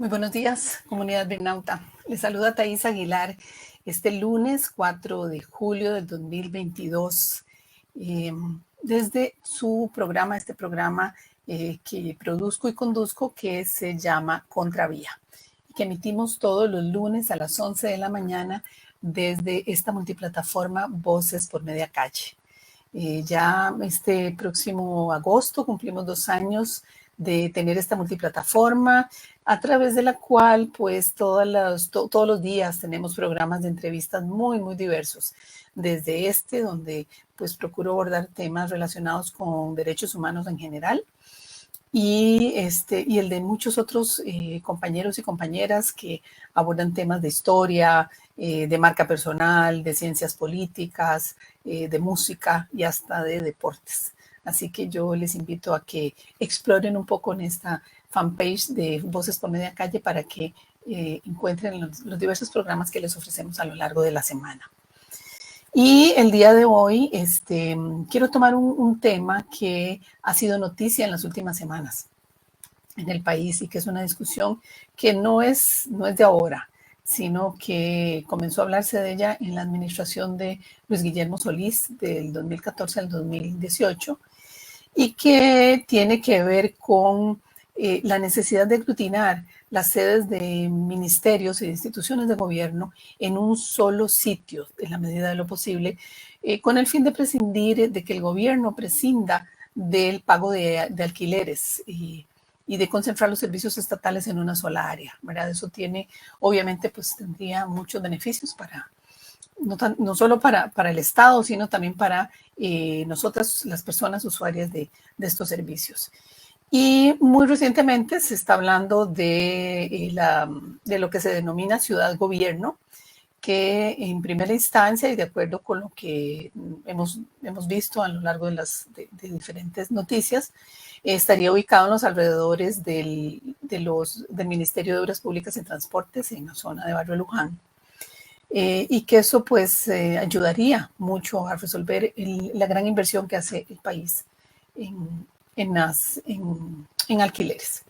Muy buenos días, comunidad Birnauta. Les saluda Thais Aguilar este lunes 4 de julio del 2022 desde su programa, este programa que produzco y conduzco que se llama Contravía y que emitimos todos los lunes a las 11 de la mañana desde esta multiplataforma Voces por Media Calle. Ya este próximo agosto cumplimos 2 años de tener esta multiplataforma a través de la cual pues todos los días tenemos programas de entrevistas muy diversos, desde donde pues procuro abordar temas relacionados con derechos humanos en general y el de muchos otros compañeros y compañeras que abordan temas de historia, de marca personal, de ciencias políticas, de música y hasta de deportes. Así que yo les invito a que exploren un poco en esta fanpage de Voces por Media Calle para que encuentren los diversos programas que les ofrecemos a lo largo de la semana. Y el día de hoy quiero tomar un tema que ha sido noticia en las últimas semanas en el país y que es una discusión que no es de ahora, sino que comenzó a hablarse de ella en la administración de Luis Guillermo Solís del 2014 al 2018 y que tiene que ver con la necesidad de aglutinar las sedes de ministerios e instituciones de gobierno en un solo sitio, en la medida de lo posible, con el fin de prescindir, de que el gobierno prescinda del pago de alquileres y de concentrar los servicios estatales en una sola área, ¿verdad? Eso tiene, obviamente, pues tendría muchos beneficios para, no solo para el Estado, sino también para nosotras, las personas usuarias de estos servicios. Y muy recientemente se está hablando de lo que se denomina ciudad-gobierno, que en primera instancia y de acuerdo con lo que hemos visto a lo largo de diferentes noticias, estaría ubicado en los alrededores del Ministerio de Obras Públicas y Transportes en la zona de Barrio Luján. Y que eso pues ayudaría mucho a resolver la gran inversión que hace el país en alquileres.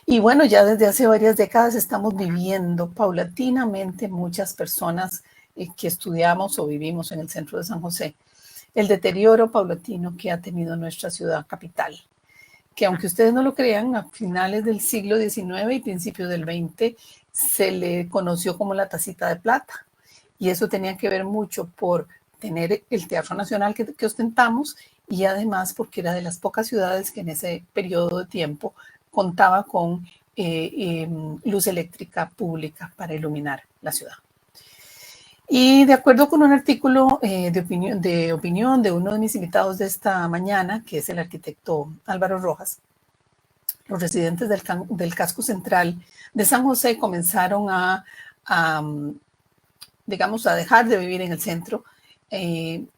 Y bueno, ya desde hace varias décadas estamos viviendo paulatinamente muchas personas que estudiamos o vivimos en el centro de San José, el deterioro paulatino que ha tenido nuestra ciudad capital, que aunque ustedes no lo crean, a finales del siglo XIX y principios del XX se le conoció como la tacita de plata. Y eso tenía que ver mucho por tener el Teatro Nacional que ostentamos y además porque era de las pocas ciudades que en ese periodo de tiempo contaba con luz eléctrica pública para iluminar la ciudad. Y de acuerdo con un artículo de opinión de uno de mis invitados de esta mañana, que es el arquitecto Álvaro Rojas, los residentes del casco central de San José comenzaron a dejar de vivir en el centro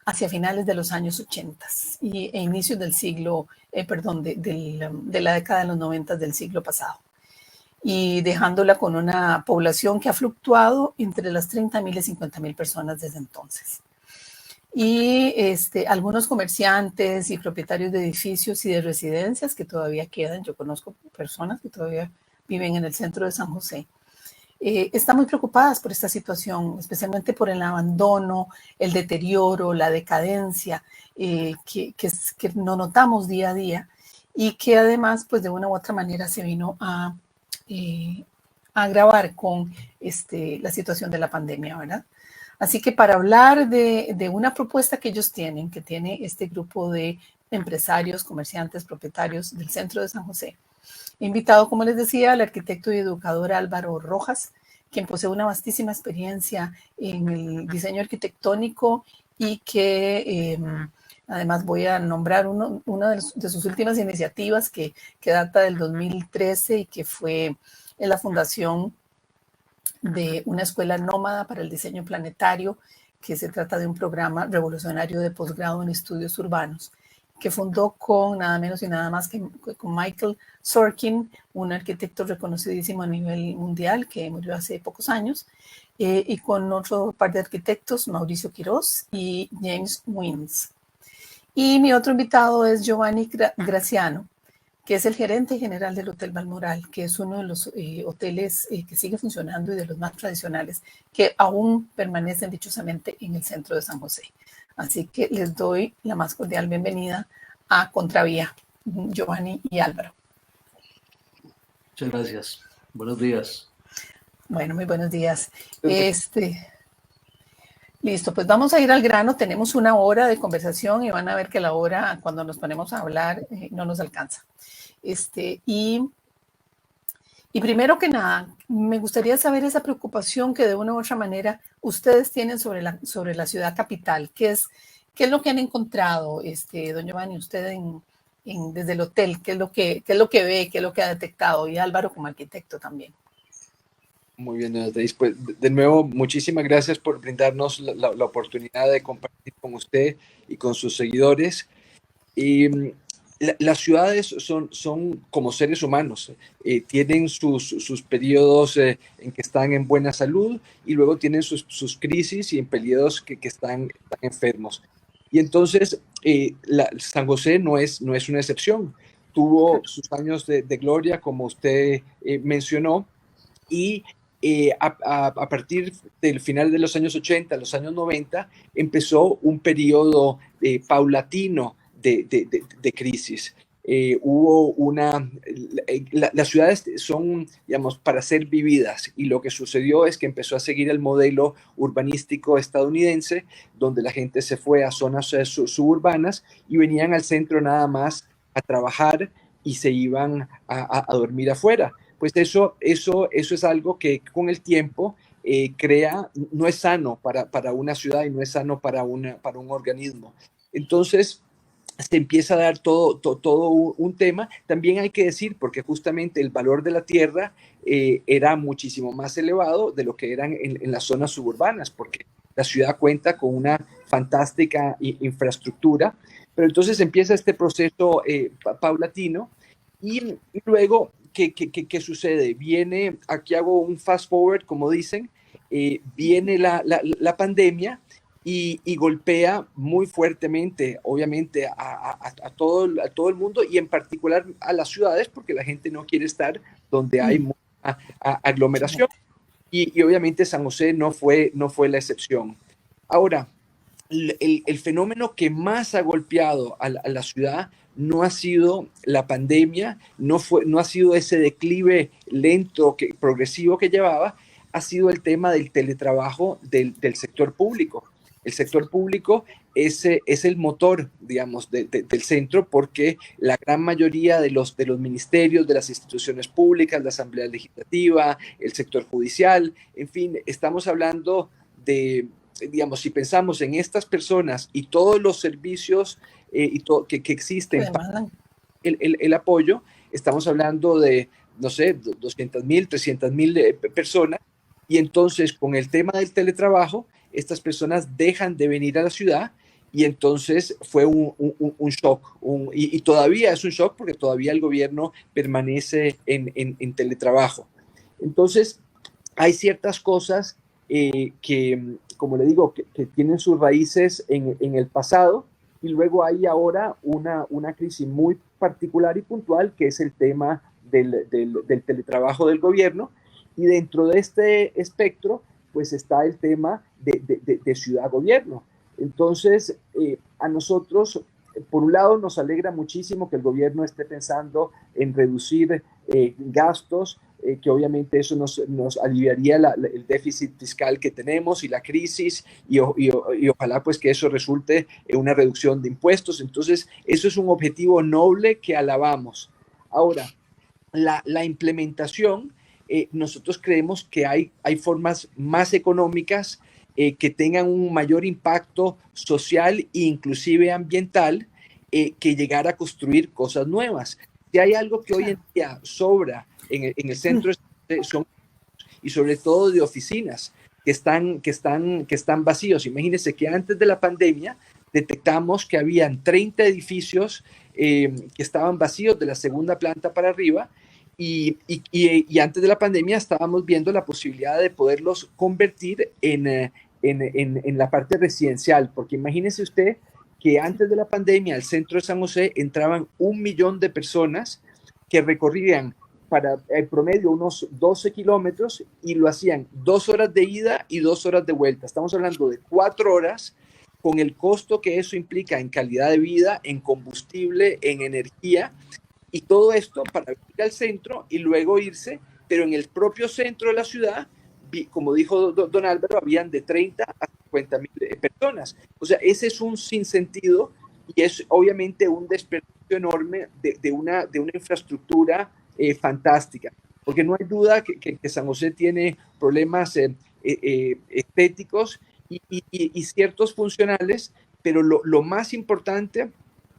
hacia finales de los años 80 e inicios del siglo, de la década de los 90 del siglo pasado, y dejándola con una población que ha fluctuado entre las 30.000 y 50.000 personas desde entonces. Y algunos comerciantes y propietarios de edificios y de residencias que todavía quedan, yo conozco personas que todavía viven en el centro de San José, están muy preocupadas por esta situación, especialmente por el abandono, el deterioro, la decadencia que no notamos día a día y que además, pues de una u otra manera se vino a agravar con la situación de la pandemia, ¿verdad? Así que para hablar de una propuesta que ellos tienen, que tiene este grupo de empresarios, comerciantes, propietarios del centro de San José, he invitado, como les decía, al arquitecto y educador Álvaro Rojas, quien posee una vastísima experiencia en el diseño arquitectónico y que además voy a nombrar una de sus últimas iniciativas que data del 2013 y que fue en la fundación de una escuela nómada para el diseño planetario, que se trata de un programa revolucionario de posgrado en estudios urbanos, que fundó con nada menos y nada más que con Michael Sorkin, un arquitecto reconocidísimo a nivel mundial que murió hace pocos años, y con otro par de arquitectos, Mauricio Quiroz y James Wins. Y mi otro invitado es Giovanni Graziano, que es el gerente general del Hotel Balmoral, que es uno de los hoteles que sigue funcionando y de los más tradicionales, que aún permanecen dichosamente en el centro de San José. Así que les doy la más cordial bienvenida a Contravía, Giovanni y Álvaro. Muchas gracias. Buenos días. Bueno, muy buenos días. Listo, pues vamos a ir al grano. Tenemos una hora de conversación y van a ver que la hora, cuando nos ponemos a hablar, no nos alcanza. Y primero que nada, me gustaría saber esa preocupación que de una u otra manera ustedes tienen sobre la ciudad capital. ¿Qué es lo que han encontrado, don Giovanni, usted desde el hotel? ¿Qué es lo que ve? ¿Qué es lo que ha detectado? Y Álvaro como arquitecto también. Muy bien, Beatriz. Pues de nuevo, muchísimas gracias por brindarnos la oportunidad de compartir con usted y con sus seguidores. Y las ciudades son como seres humanos, tienen sus periodos en que están en buena salud y luego tienen sus crisis y en periodos que están enfermos. Y entonces San José no es una excepción. Tuvo sus años de gloria, como usted mencionó, y a partir del final de los años 80, los años 90, empezó un periodo paulatino de crisis. Las ciudades son, digamos, para ser vividas, y lo que sucedió es que empezó a seguir el modelo urbanístico estadounidense, donde la gente se fue a zonas suburbanas y venían al centro nada más a trabajar y se iban a dormir afuera. Pues eso es algo que con el tiempo no es sano para una ciudad y no es sano para un organismo. Entonces se empieza a dar todo un tema. También hay que decir, porque justamente el valor de la tierra era muchísimo más elevado de lo que eran en las zonas suburbanas, porque la ciudad cuenta con una fantástica infraestructura. Pero entonces empieza este proceso paulatino y luego, ¿qué sucede? Aquí hago un fast forward, como dicen, viene la pandemia y golpea muy fuertemente, obviamente, a todo el mundo y en particular a las ciudades, porque la gente no quiere estar donde hay mucha aglomeración. Y obviamente San José no fue la excepción. Ahora, el fenómeno que más ha golpeado a la ciudad no ha sido la pandemia, no ha sido ese declive lento, progresivo que llevaba, ha sido el tema del teletrabajo del sector público. El sector público es el motor, digamos, del centro, porque la gran mayoría de los ministerios, de las instituciones públicas, la Asamblea Legislativa, el sector judicial, en fin, estamos hablando de, digamos, si pensamos en estas personas y todos los servicios que existen para el apoyo, estamos hablando de, no sé, 200,000, 300,000 personas, y entonces con el tema del teletrabajo, estas personas dejan de venir a la ciudad y entonces fue un shock, y todavía es un shock porque todavía el gobierno permanece en teletrabajo. Entonces hay ciertas cosas que, como le digo, que tienen sus raíces en el pasado, y luego hay ahora una crisis muy particular y puntual, que es el tema del teletrabajo del gobierno, y dentro de este espectro pues está el tema de ciudad-gobierno. Entonces, a nosotros, por un lado, nos alegra muchísimo que el gobierno esté pensando en reducir gastos, que obviamente eso nos aliviaría el déficit fiscal que tenemos y la crisis, y ojalá pues que eso resulte en una reducción de impuestos. Entonces, eso es un objetivo noble que alabamos. Ahora, la implementación, nosotros creemos que hay formas más económicas que tengan un mayor impacto social e inclusive ambiental, que llegar a construir cosas nuevas. Si hay algo que hoy en día sobra en el centro, son, y sobre todo de oficinas que están vacíos. Imagínense que antes de la pandemia detectamos que habían 30 edificios que estaban vacíos de la segunda planta para arriba, y antes de la pandemia estábamos viendo la posibilidad de poderlos convertir en la parte residencial, porque imagínese usted que antes de la pandemia al centro de San José entraban 1 millón de personas que recorrían para el promedio unos 12 kilómetros y lo hacían 2 horas de ida y 2 horas de vuelta. Estamos hablando de 4 horas con el costo que eso implica en calidad de vida, en combustible, en energía, y todo esto para ir al centro y luego irse, pero en el propio centro de la ciudad, como dijo don Álvaro, habían de 30 a 50 mil personas. O sea, ese es un sinsentido y es obviamente un desperdicio enorme de una infraestructura fantástica, porque no hay duda que San José tiene problemas estéticos y ciertos funcionales, pero lo más importante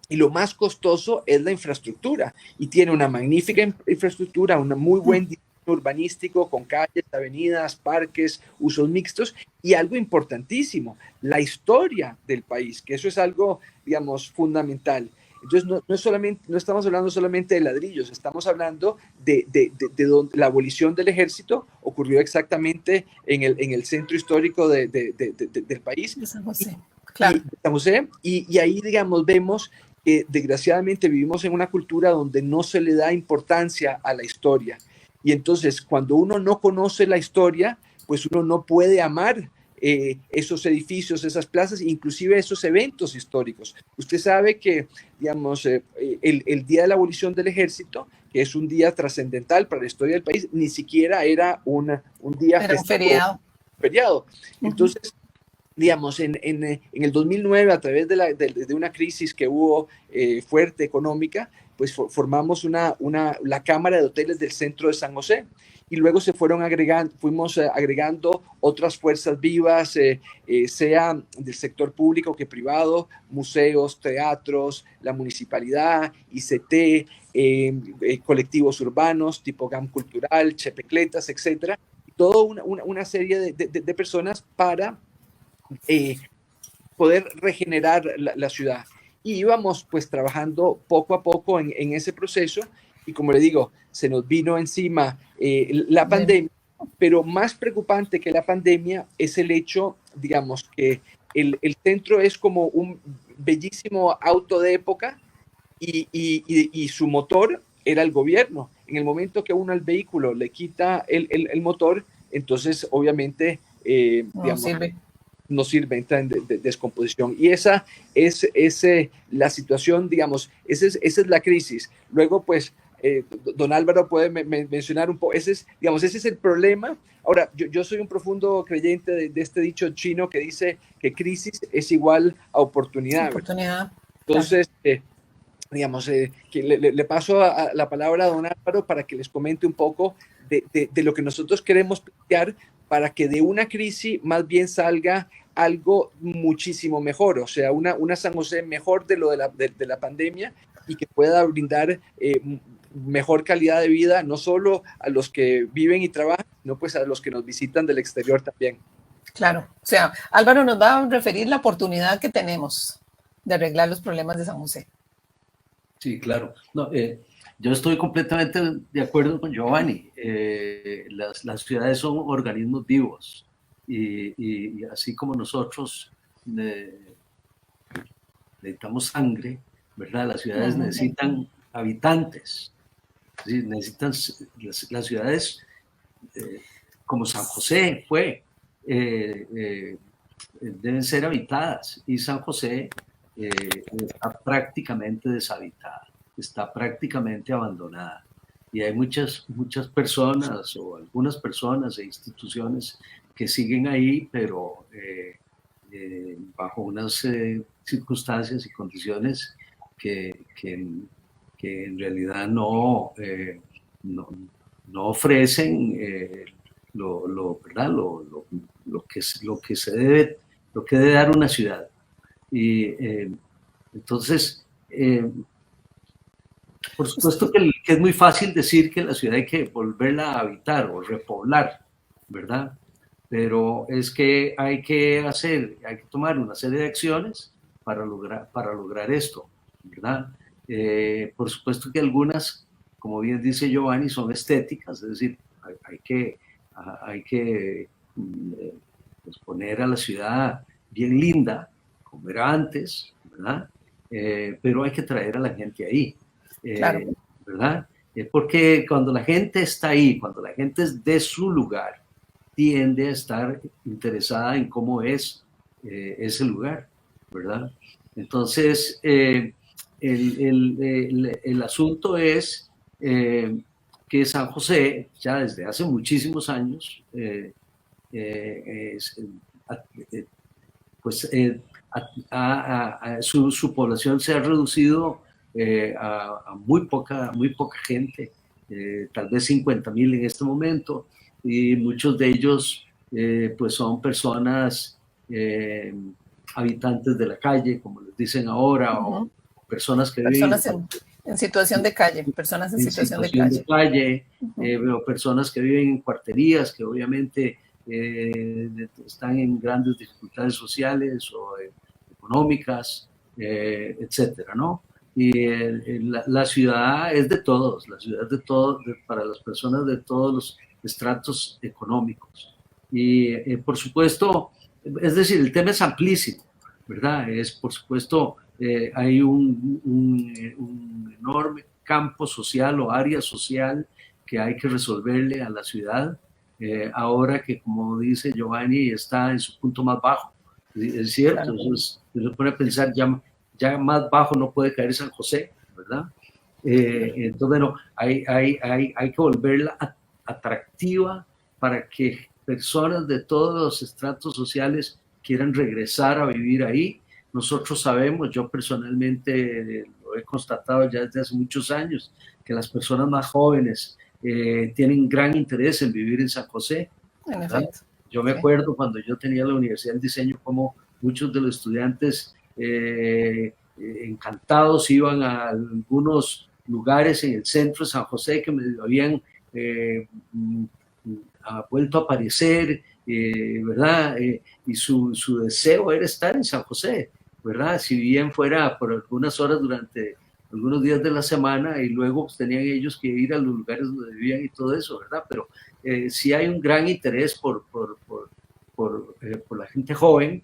y lo más costoso es la infraestructura, y tiene una magnífica infraestructura, un muy buen diseño urbanístico con calles, avenidas, parques, usos mixtos, y algo importantísimo, la historia del país, que eso es algo, digamos, fundamental. Entonces, no estamos hablando solamente de ladrillos, estamos hablando de donde la abolición del ejército ocurrió exactamente en el centro histórico del país. De San José, claro. Y ahí, digamos, vemos que desgraciadamente vivimos en una cultura donde no se le da importancia a la historia. Y entonces, cuando uno no conoce la historia, pues uno no puede amar esos edificios, esas plazas, inclusive esos eventos históricos. Usted sabe que, digamos, el día de la abolición del ejército, que es un día trascendental para la historia del país, ni siquiera era un día festivo, un feriado. Entonces, digamos, en el 2009, a través de una crisis que hubo fuerte económica, pues formamos la Cámara de Hoteles del Centro de San José, y luego fuimos agregando otras fuerzas vivas, sea del sector público que privado, museos, teatros, la municipalidad, ICT, colectivos urbanos tipo GAM Cultural, Chepecletas, etcétera, toda una serie de personas para poder regenerar la ciudad. Y íbamos pues trabajando poco a poco en ese proceso, y como le digo, se nos vino encima la pandemia, pero más preocupante que la pandemia es el hecho, digamos, que el centro es como un bellísimo auto de época y su motor era el gobierno. En el momento que uno al vehículo le quita el motor, entonces obviamente no sirve, entra en descomposición. Y esa es la situación, digamos, esa es la crisis. Luego, pues, don Álvaro puede mencionar un poco, ese es el problema. Ahora, yo soy un profundo creyente de este dicho chino que dice que crisis es igual a oportunidad. Entonces, digamos, que le paso la palabra a don Álvaro para que les comente un poco de lo que nosotros queremos plantear para que de una crisis más bien salga algo muchísimo mejor, o sea, una San José mejor de la pandemia, y que pueda brindar mejor calidad de vida, no solo a los que viven y trabajan, sino pues a los que nos visitan del exterior también. Claro, o sea, Álvaro nos va a referir la oportunidad que tenemos de arreglar los problemas de San José. Sí, claro. No, yo estoy completamente de acuerdo con Giovanni. Las ciudades son organismos vivos, y así como nosotros necesitamos sangre, ¿verdad? Las ciudades necesitan habitantes. ¿Sí? Necesitan las ciudades como San José fue, deben ser habitadas, y San José está prácticamente deshabitada, está prácticamente abandonada, y hay muchas personas, o algunas personas e instituciones que siguen ahí, pero bajo unas circunstancias y condiciones que en realidad no ofrecen ¿verdad? Lo que debe dar una ciudad. Y entonces, por supuesto que es muy fácil decir que la ciudad hay que volverla a habitar o repoblar, ¿verdad? Pero es que hay que tomar una serie de acciones para lograr esto, ¿verdad? Por supuesto que algunas, como bien dice Giovanni, son estéticas, es decir, hay que pues poner a la ciudad bien linda, como era antes, ¿verdad? Pero hay que traer a la gente ahí, claro. ¿verdad? porque cuando la gente está ahí, cuando la gente es de su lugar, tiende a estar interesada en cómo es ese lugar, ¿verdad? Entonces, el asunto es que San José, ya desde hace muchísimos años, pues su población se ha reducido a muy poca gente, tal vez 50,000 en este momento, y muchos de ellos pues son personas habitantes de la calle, como les dicen ahora, o personas que viven en situación de calle, personas en situación de calle, o personas que viven en cuarterías, que obviamente están en grandes dificultades sociales o económicas, etcétera, ¿no? Y la ciudad es de todos, la ciudad es de todos, para las personas de todos los estratos económicos. Y por supuesto, es decir, el tema es amplísimo, ¿verdad? Es, por supuesto, hay un enorme campo social o área social que hay que resolverle a la ciudad, ahora que, como dice Giovanni, está en su punto más bajo. Es cierto, claro. Entonces se pone a pensar, ya más bajo no puede caer San José, ¿verdad? Entonces, bueno, hay que volverla atractiva para que personas de todos los estratos sociales quieran regresar a vivir ahí. Nosotros sabemos, yo personalmente lo he constatado ya desde hace muchos años, que las personas más jóvenes tienen gran interés en vivir en San José. En efecto. Yo me acuerdo cuando yo tenía la Universidad del Diseño, como muchos de los estudiantes encantados iban a algunos lugares en el centro de San José que me habían vuelto a aparecer, ¿verdad? Y su deseo era estar en San José, ¿verdad? Si bien fuera por algunas horas durante algunos días de la semana, y luego pues, tenían ellos que ir a los lugares donde vivían y todo eso, ¿verdad? Pero sí hay un gran interés por la gente joven,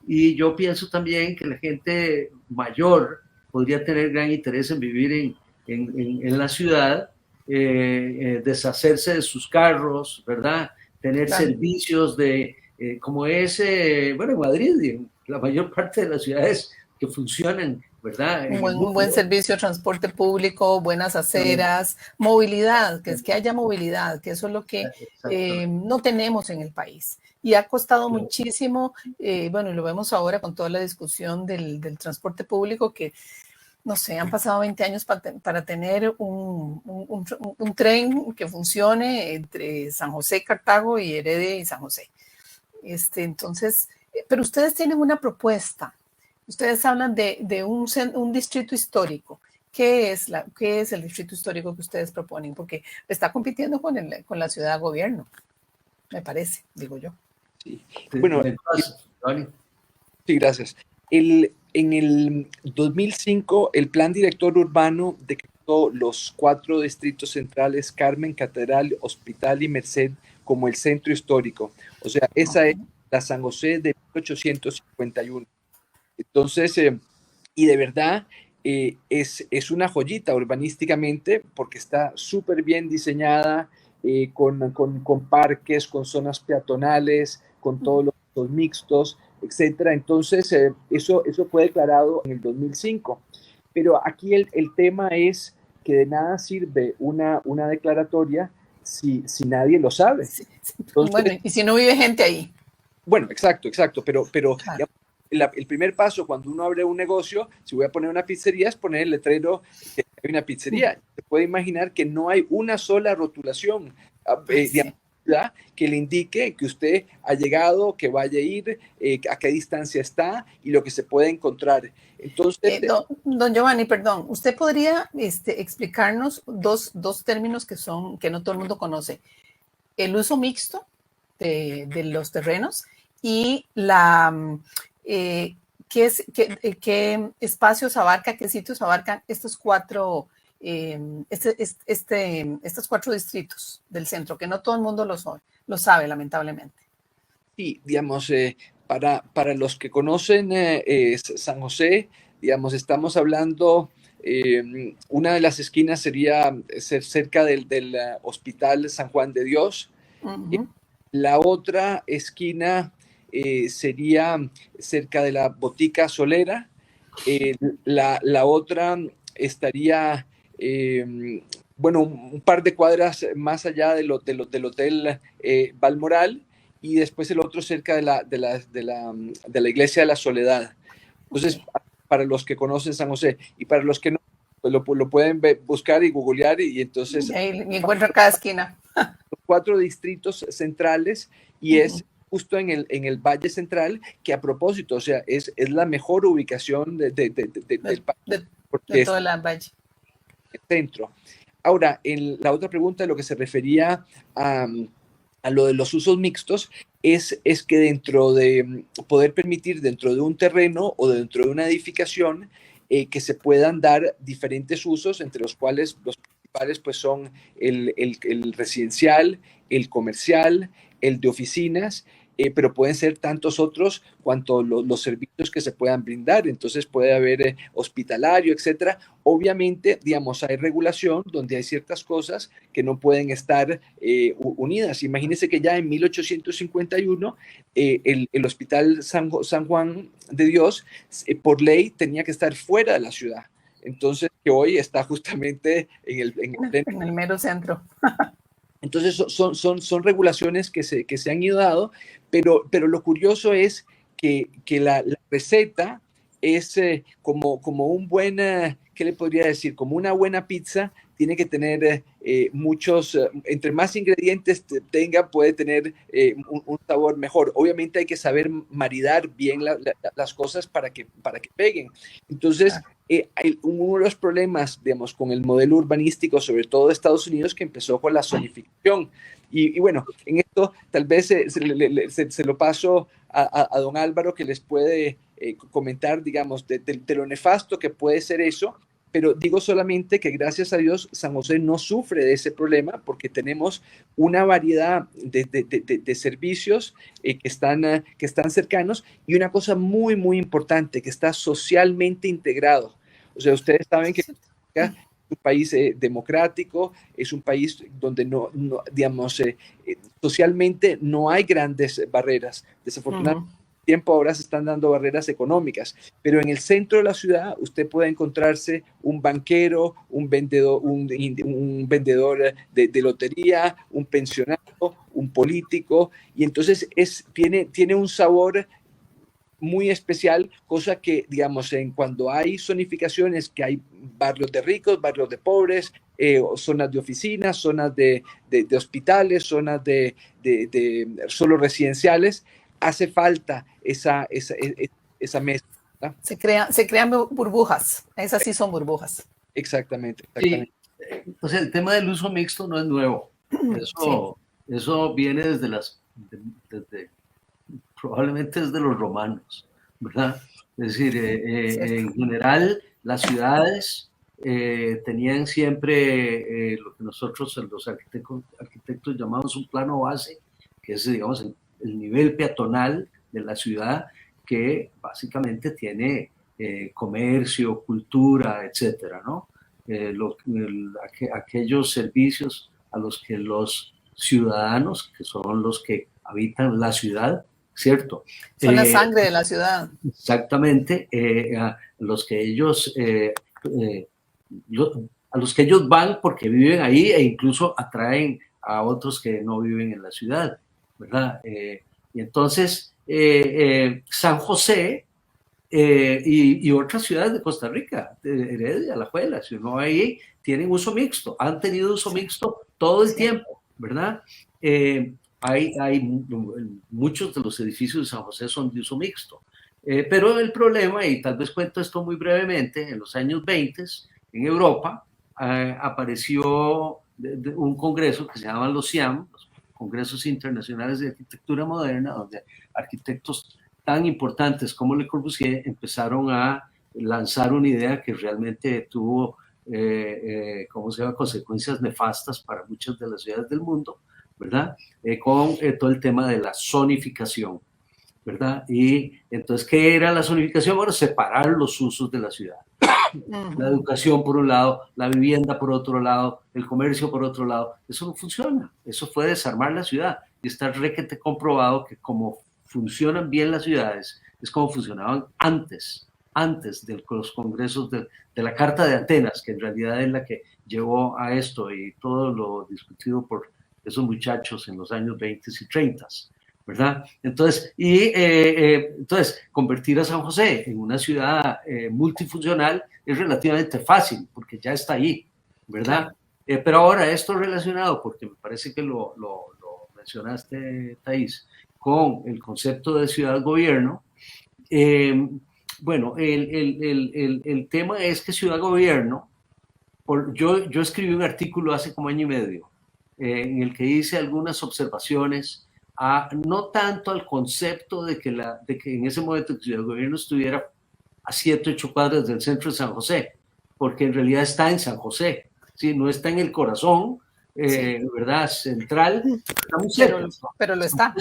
y yo pienso también que la gente mayor podría tener gran interés en vivir en la ciudad, deshacerse de sus carros, ¿verdad? Tener claro. Servicios de, como es, bueno, en Madrid, en la mayor parte de las ciudades que funcionan, ¿verdad? Un buen servicio de transporte público, buenas aceras, movilidad, que haya movilidad, que eso es lo que no tenemos en el país. Y ha costado muchísimo, bueno, y lo vemos ahora con toda la discusión del transporte público, que no sé, han pasado 20 años para tener un tren que funcione entre San José, Cartago y Heredia y San José. Entonces, pero ustedes tienen una propuesta. Ustedes hablan de un distrito histórico. ¿Qué es el distrito histórico que ustedes proponen? Porque está compitiendo con la ciudad de gobierno, me parece, digo yo. Sí. Bueno, sí, gracias. En el 2005, el Plan Director Urbano decretó los 4 distritos centrales, Carmen, Catedral, Hospital y Merced, como el centro histórico. O sea, esa es la San José de 1851. Entonces, y de verdad, es una joyita urbanísticamente, porque está súper bien diseñada, con parques, con zonas peatonales, con todos los mixtos, etcétera. Entonces, eso fue declarado en el 2005. Pero aquí el tema es que de nada sirve una declaratoria si nadie lo sabe. Entonces, bueno, y si no vive gente ahí. Bueno, exacto, pero claro. El primer paso cuando uno abre un negocio, si voy a poner una pizzería, es poner el letrero que hay una pizzería. Se puede imaginar que no hay una sola rotulación que le indique que usted ha llegado, que vaya a ir, a qué distancia está y lo que se puede encontrar. Entonces, don Giovanni, perdón, ¿usted podría explicarnos dos términos que no todo el mundo conoce? El uso mixto de los terrenos y ¿qué espacios abarca, qué sitios abarcan estos 4 estos 4 distritos del centro, que no todo el mundo lo sabe, lamentablemente? Sí, digamos, para los que conocen San José, digamos, estamos hablando Una de las esquinas sería ser cerca del Hospital San Juan de Dios. La otra esquina sería cerca de la Botica Solera. La otra estaría, bueno, un par de cuadras más allá del Hotel Balmoral, y después el otro cerca de la Iglesia de la Soledad. Entonces, para los que conocen San José y para los que no, pues lo pueden buscar y googlear, y entonces... Y ahí encuentro cada esquina. 4 distritos centrales, y es justo en el Valle Central, que a propósito, o sea, es la mejor ubicación del país, porque de toda la Valle. El centro. Ahora, la otra pregunta, lo que se refería a lo de los usos mixtos, es que dentro de poder permitir dentro de un terreno o dentro de una edificación que se puedan dar diferentes usos, entre los cuales los principales pues son el residencial, el comercial, el de oficinas, pero pueden ser tantos otros cuanto los servicios que se puedan brindar. Entonces puede haber hospitalario, etcétera. Obviamente, digamos, hay regulación donde hay ciertas cosas que no pueden estar unidas. Imagínense que ya en 1851 el Hospital San Juan de Dios por ley tenía que estar fuera de la ciudad. Entonces, que hoy está justamente en el mero centro. Entonces, son regulaciones que se han ido dando, pero lo curioso es que la receta es como un buen, ¿qué le podría decir? Como una buena pizza, tiene que tener muchos, entre más ingredientes tenga, puede tener un sabor mejor. Obviamente hay que saber maridar bien las cosas para que peguen. Entonces, uno de los problemas, digamos, con el modelo urbanístico, sobre todo de Estados Unidos, que empezó con la zonificación. Y bueno, en esto tal vez se lo paso a don Álvaro, que les puede comentar, digamos, de lo nefasto que puede ser eso. Pero digo solamente que gracias a Dios San José no sufre de ese problema, porque tenemos una variedad de servicios que están cercanos, y una cosa muy, muy importante, que está socialmente integrado. O sea, ustedes saben que es un país democrático, es un país donde no digamos, socialmente no hay grandes barreras. Desafortunadamente, tiempo ahora se están dando barreras económicas, pero en el centro de la ciudad usted puede encontrarse un banquero, un vendedor, un vendedor de lotería, un pensionado, un político, y entonces tiene un sabor muy especial, cosa que, digamos, cuando hay zonificaciones, que hay barrios de ricos, barrios de pobres, zonas de oficinas, zonas de hospitales, zonas de solo residenciales, hace falta esa mezcla, ¿verdad? Se crean burbujas, esas sí son burbujas. Exactamente. Sí. O sea, el tema del uso mixto no es nuevo. Eso viene desde probablemente desde los romanos, ¿verdad? Es decir, en general las ciudades tenían siempre lo que nosotros los arquitectos llamamos un plano base, que es, digamos, el nivel peatonal de la ciudad, que básicamente tiene comercio, cultura, etcétera, ¿no? Aquellos servicios a los que los ciudadanos, que son los que habitan la ciudad, ¿cierto? Son la sangre de la ciudad. Exactamente, a los que ellos van porque viven ahí, e incluso atraen a otros que no viven en la ciudad, ¿verdad? Y entonces, San José y otras ciudades de Costa Rica, Heredia, Alajuela, si uno va ahí, tienen uso mixto, han tenido uso mixto todo el tiempo, ¿verdad? Hay muchos de los edificios de San José son de uso mixto, pero el problema, y tal vez cuento esto muy brevemente, en los años 20 en Europa apareció un congreso que se llama los CIAM, los Congresos Internacionales de Arquitectura Moderna, donde arquitectos tan importantes como Le Corbusier empezaron a lanzar una idea que realmente tuvo consecuencias nefastas para muchas de las ciudades del mundo, ¿verdad? Con todo el tema de la zonificación, ¿verdad? Y entonces, ¿qué era la zonificación? Bueno, separar los usos de la ciudad. La educación por un lado, la vivienda por otro lado, el comercio por otro lado. Eso no funciona. Eso fue desarmar la ciudad. Y está requete comprobado que como funcionan bien las ciudades, es como funcionaban antes de los congresos de la Carta de Atenas, que en realidad es la que llevó a esto y todo lo discutido por esos muchachos en los años 20 y 30, ¿verdad? Entonces, entonces, convertir a San José en una ciudad multifuncional es relativamente fácil, porque ya está ahí, ¿verdad? Pero ahora esto relacionado, porque me parece que lo mencionaste, Thais, con el concepto de ciudad-gobierno, bueno, el tema es que ciudad-gobierno, yo escribí un artículo hace como año y medio, en el que hice algunas observaciones, no tanto al concepto de que en ese momento el ciudad-gobierno estuviera a 7, 8 cuadras del centro de San José, porque en realidad está en San José, ¿sí? No está en el corazón, ¿verdad? Central, está muy cerca. Pero lo está.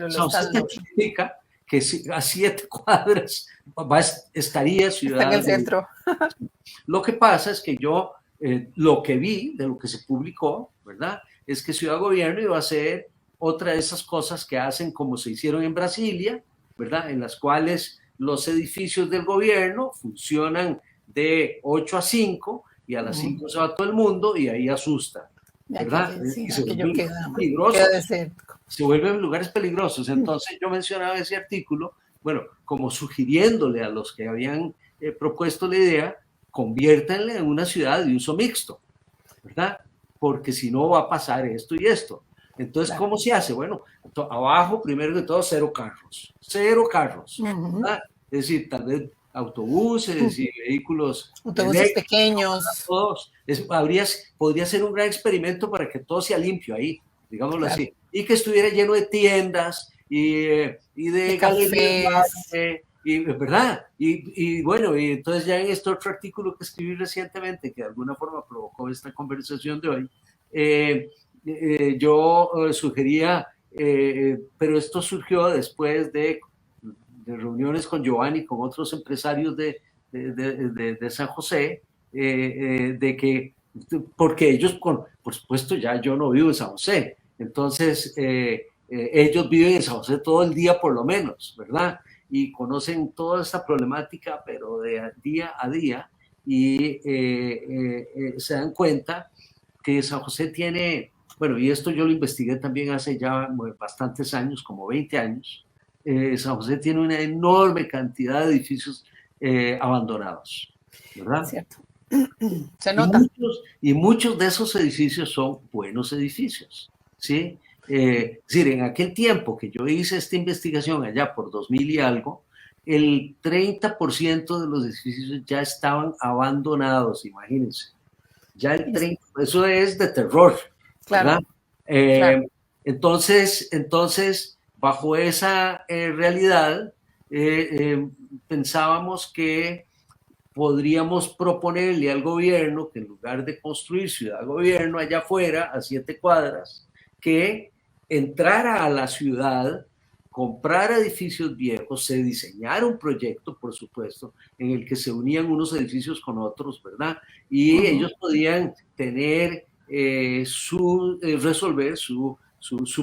San José significa que a 7 cuadras estaría ciudad. Está en el centro. Lo que pasa es que yo, lo que vi de lo que se publicó, ¿verdad? Es que Ciudad Gobierno iba a ser otra de esas cosas que hacen como se hicieron en Brasilia, ¿verdad? En las cuales los edificios del gobierno funcionan de 8 a 5 y a las 5 se va todo el mundo y ahí asusta, ¿verdad? Sí, y se aquello queda desértico. Se vuelven lugares peligrosos. Entonces yo mencionaba ese artículo, bueno, como sugiriéndole a los que habían propuesto la idea, conviértanle en una ciudad de uso mixto, ¿verdad? Porque si no va a pasar esto y esto. Entonces, ¿cómo se hace? Bueno, abajo, primero de todo, 0 carros. 0 carros. ¿Verdad? Es decir, tal vez autobuses y vehículos. Autobuses pequeños. Todos. Podría ser un gran experimento para que todo sea limpio ahí, digámoslo así. Y que estuviera lleno de tiendas y de galerías, ¿verdad? Y bueno, y entonces ya en este otro artículo que escribí recientemente, que de alguna forma provocó esta conversación de hoy, yo sugería, pero esto surgió después de reuniones con Giovanni, con otros empresarios de San José, de que, porque ellos, por supuesto, ya yo no vivo en San José, entonces ellos viven en San José todo el día por lo menos, ¿verdad? Y conocen toda esta problemática, pero de día a día, y se dan cuenta que San José tiene, bueno, y esto yo lo investigué también hace ya bastantes años, como 20 años, San José tiene una enorme cantidad de edificios abandonados, ¿verdad? Cierto. Se nota. Y muchos de esos edificios son buenos edificios, ¿sí? Es decir, en aquel tiempo que yo hice esta investigación, allá por 2000 y algo, el 30% de los edificios ya estaban abandonados, imagínense. Ya el 30%, eso es de terror, ¿verdad? Claro. Entonces, bajo esa realidad, pensábamos que podríamos proponerle al gobierno que en lugar de construir ciudad-gobierno allá afuera, a 7 cuadras, que entrara a la ciudad, comprara edificios viejos, se diseñara un proyecto, por supuesto, en el que se unían unos edificios con otros, ¿verdad? Y ellos podían tener, resolver su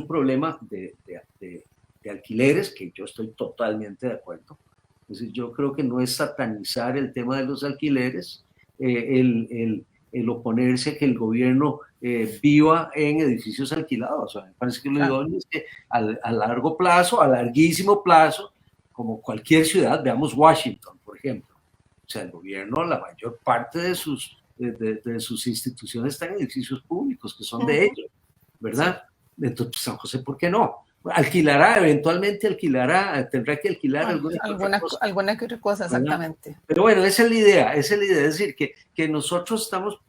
problema de alquileres, que yo estoy totalmente de acuerdo. Entonces, yo creo que no es satanizar el tema de los alquileres, el oponerse a que el gobierno viva en edificios alquilados. O sea, me parece que lo idóneo es que a largo plazo, a larguísimo plazo, como cualquier ciudad, veamos Washington, por ejemplo. O sea, el gobierno, la mayor parte de sus instituciones están en edificios públicos, que son de ellos, ¿verdad? Entonces, San José, ¿por qué no? Eventualmente tendrá que alquilar alguna que otra cosa, exactamente. ¿Verdad? Pero bueno, esa es la idea, es decir, que nosotros estamos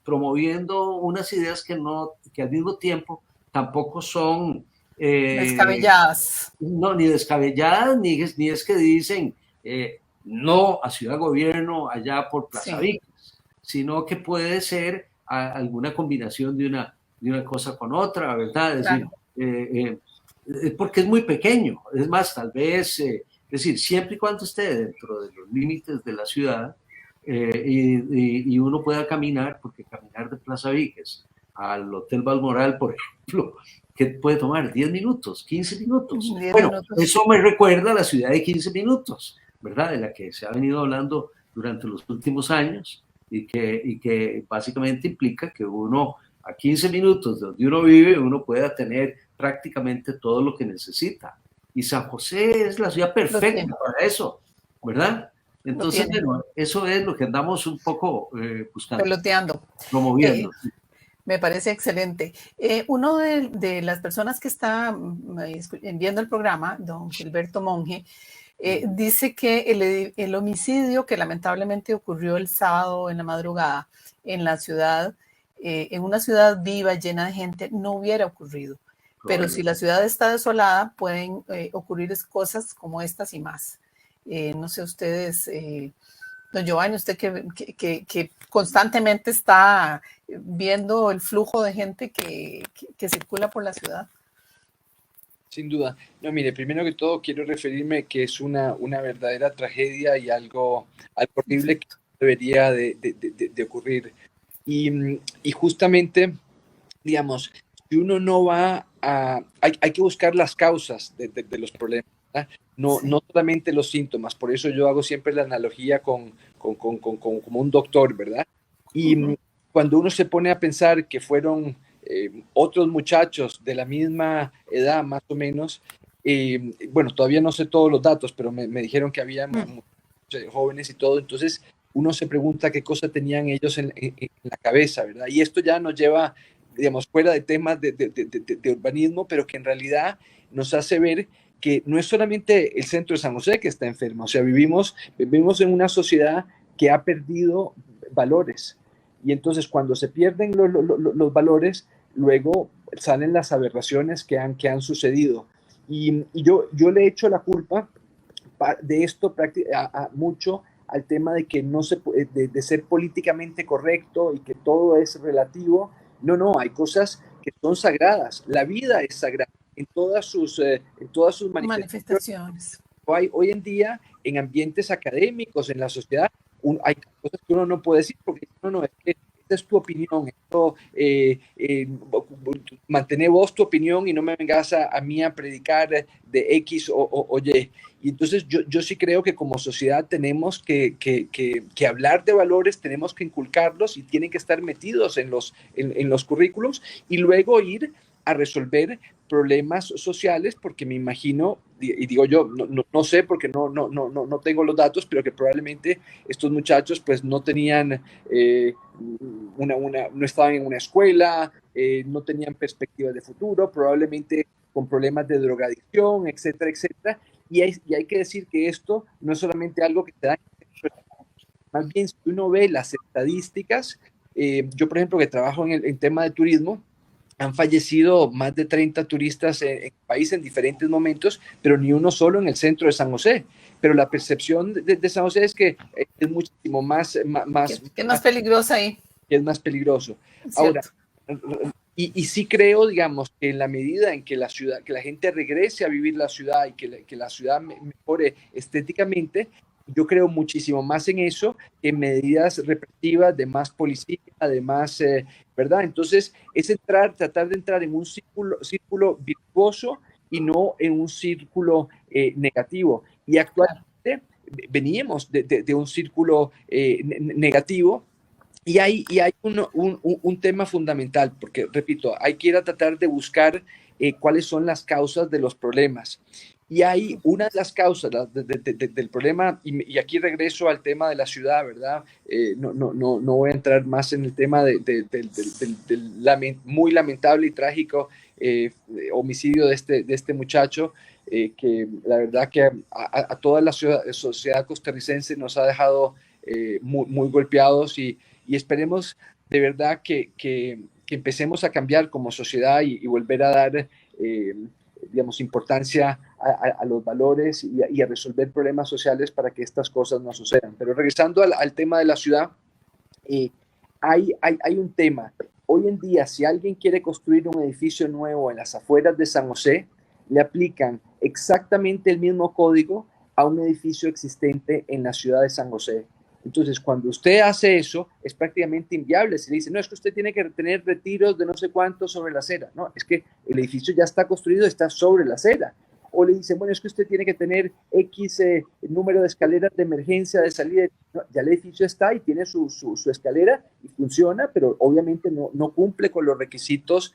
promoviendo unas ideas que al mismo tiempo tampoco son descabelladas. No, ni descabelladas, ni es que dicen no a Ciudad Gobierno allá por Plaza Vicas, sino que puede ser alguna combinación de una cosa con otra, ¿verdad? Es decir, porque es muy pequeño, es más, tal vez, es decir, siempre y cuando esté dentro de los límites de la ciudad, y uno pueda caminar, porque caminar de Plaza Víquez al Hotel Balmoral, por ejemplo, que puede tomar 10 minutos, 15 minutos. 10 bueno, minutos. eso me recuerda a la ciudad de 15 minutos, ¿verdad? De la que se ha venido hablando durante los últimos años y que básicamente implica que uno, a 15 minutos de donde uno vive, uno pueda tener prácticamente todo lo que necesita. Y San José es la ciudad perfecta para eso, ¿verdad? Entonces, bueno, eso es lo que andamos un poco buscando. Peloteando. Promoviendo. Me parece excelente. Uno de las personas que está viendo el programa, don Gilberto Monge, dice que el homicidio que lamentablemente ocurrió el sábado en la madrugada en la ciudad, en una ciudad viva, llena de gente, no hubiera ocurrido. Pero si la ciudad está desolada, pueden ocurrir cosas como estas y más. No sé ustedes, don Giovanni, usted que constantemente está viendo el flujo de gente que circula por la ciudad. Sin duda. No, mire, primero que todo quiero referirme que es una verdadera tragedia y algo horrible que debería de ocurrir. Y justamente, digamos, si uno no va a... Hay que buscar las causas de los problemas, ¿verdad? No, sí. No solamente los síntomas. Por eso yo hago siempre la analogía como un doctor, ¿verdad? Y cuando uno se pone a pensar que fueron otros muchachos de la misma edad, más o menos, bueno, todavía no sé todos los datos, pero me dijeron que había jóvenes y todo, entonces uno se pregunta qué cosa tenían ellos en la cabeza, ¿verdad? Y esto ya nos lleva, digamos, fuera de temas de urbanismo, pero que en realidad nos hace ver que no es solamente el centro de San José que está enfermo, o sea, vivimos en una sociedad que ha perdido valores. Y entonces cuando se pierden los valores, luego salen las aberraciones que han sucedido. Y yo le echo la culpa de esto mucho al tema de que no se de ser políticamente correcto y que todo es relativo. No, hay cosas que son sagradas. La vida es sagrada en todas sus manifestaciones. Hoy en día, en ambientes académicos, en la sociedad, hay cosas que uno no puede decir porque no, es que esta es tu opinión, mantener vos tu opinión y no me vengas a mí a predicar de X o Y. Y entonces yo sí creo que como sociedad tenemos que hablar de valores, tenemos que inculcarlos y tienen que estar metidos en los currículos y luego ir a resolver problemas sociales, porque me imagino, y digo yo, no sé porque no tengo los datos, pero que probablemente estos muchachos pues no tenían, no estaban en una escuela, no tenían perspectivas de futuro, probablemente con problemas de drogadicción, etcétera, etcétera. Y hay que decir que esto no es solamente algo que te da, más bien si uno ve las estadísticas, yo por ejemplo que trabajo en tema de turismo, han fallecido más de 30 turistas en el país en diferentes momentos, pero ni uno solo en el centro de San José. Pero la percepción de San José es que es muchísimo más... que es más peligroso ahí. Que es más peligroso. Ahora, y sí creo, digamos, que en la medida en que la gente regrese a vivir la ciudad y que la ciudad mejore estéticamente, yo creo muchísimo más en eso que en medidas represivas de más policía, de más, ¿verdad? Entonces, es tratar de entrar en un círculo virtuoso y no en un círculo negativo. Y actualmente veníamos de un círculo negativo. Y hay un tema fundamental, porque, repito, hay que ir a tratar de buscar cuáles son las causas de los problemas. Y hay una de las causas del problema, y aquí regreso al tema de la ciudad, ¿verdad? No voy a entrar más en el tema del muy lamentable y trágico homicidio de este muchacho, que la verdad que a toda la sociedad costarricense nos ha dejado muy golpeados y esperemos de verdad que empecemos a cambiar como sociedad y volver a dar, digamos, importancia a los valores y a resolver problemas sociales para que estas cosas no sucedan. Pero regresando al tema de la ciudad, hay un tema. Hoy en día, si alguien quiere construir un edificio nuevo en las afueras de San José, le aplican exactamente el mismo código a un edificio existente en la ciudad de San José. Entonces, cuando usted hace eso, es prácticamente inviable. Se le dice, no, es que usted tiene que tener retiros de no sé cuánto sobre la acera. No, es que el edificio ya está construido, está sobre la acera. O le dicen, bueno, es que usted tiene que tener X número de escaleras de emergencia, de salida. No, ya el edificio está y tiene su escalera y funciona, pero obviamente no cumple con los requisitos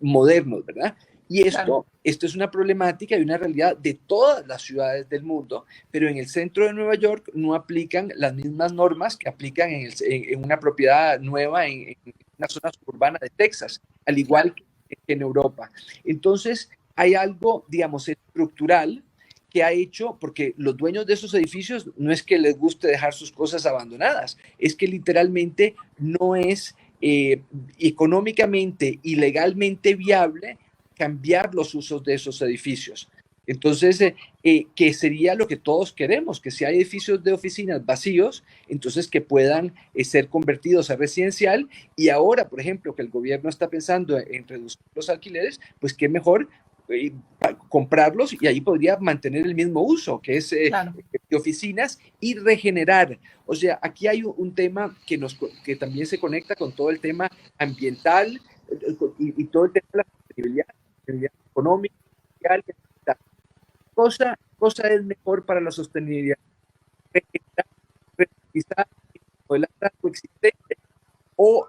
modernos, ¿verdad? Y esto es una problemática y una realidad de todas las ciudades del mundo, pero en el centro de Nueva York no aplican las mismas normas que aplican en una propiedad nueva en una zona suburbana de Texas, al igual que en Europa. Entonces, hay algo, digamos, estructural que ha hecho, porque los dueños de esos edificios no es que les guste dejar sus cosas abandonadas, es que literalmente no es económicamente y legalmente viable cambiar los usos de esos edificios. Entonces, que sería lo que todos queremos, que si hay edificios de oficinas vacíos, entonces que puedan ser convertidos a residencial. Y ahora, por ejemplo, que el gobierno está pensando en reducir los alquileres, pues qué mejor comprarlos y ahí podría mantener el mismo uso, que es de oficinas, y regenerar. O sea, aquí hay un tema que también se conecta con todo el tema ambiental y todo el tema de la sostenibilidad económica, social, cosa es mejor para la sostenibilidad, realizar el atraso existente o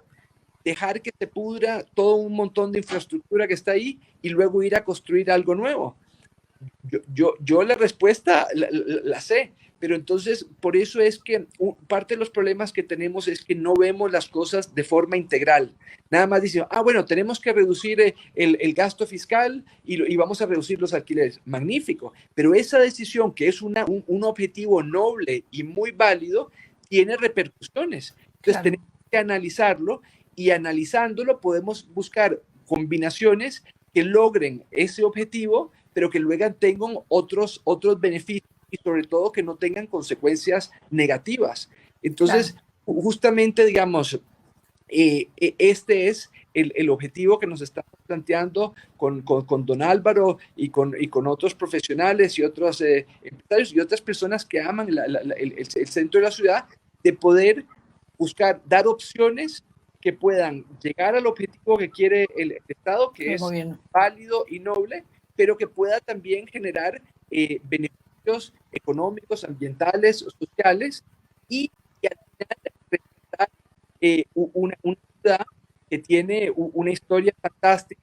dejar que se pudra todo un montón de infraestructura que está ahí y luego ir a construir algo nuevo. Yo la respuesta la sé, pero entonces por eso es que parte de los problemas que tenemos es que no vemos las cosas de forma integral. Nada más dicen, bueno, tenemos que reducir el gasto fiscal y vamos a reducir los alquileres. Magnífico, pero esa decisión, que es un objetivo noble y muy válido, tiene repercusiones. Entonces tenemos que analizarlo y analizándolo podemos buscar combinaciones que logren ese objetivo, pero que luego tengan otros beneficios y sobre todo que no tengan consecuencias negativas. Entonces, justamente, digamos, este es el objetivo que nos estamos planteando con don Álvaro y con otros profesionales y otros empresarios y otras personas que aman el centro de la ciudad, de poder buscar, dar opciones que puedan llegar al objetivo que quiere el Estado, que es válido y noble, pero que pueda también generar beneficios económicos, ambientales, sociales y al final una ciudad que tiene una historia fantástica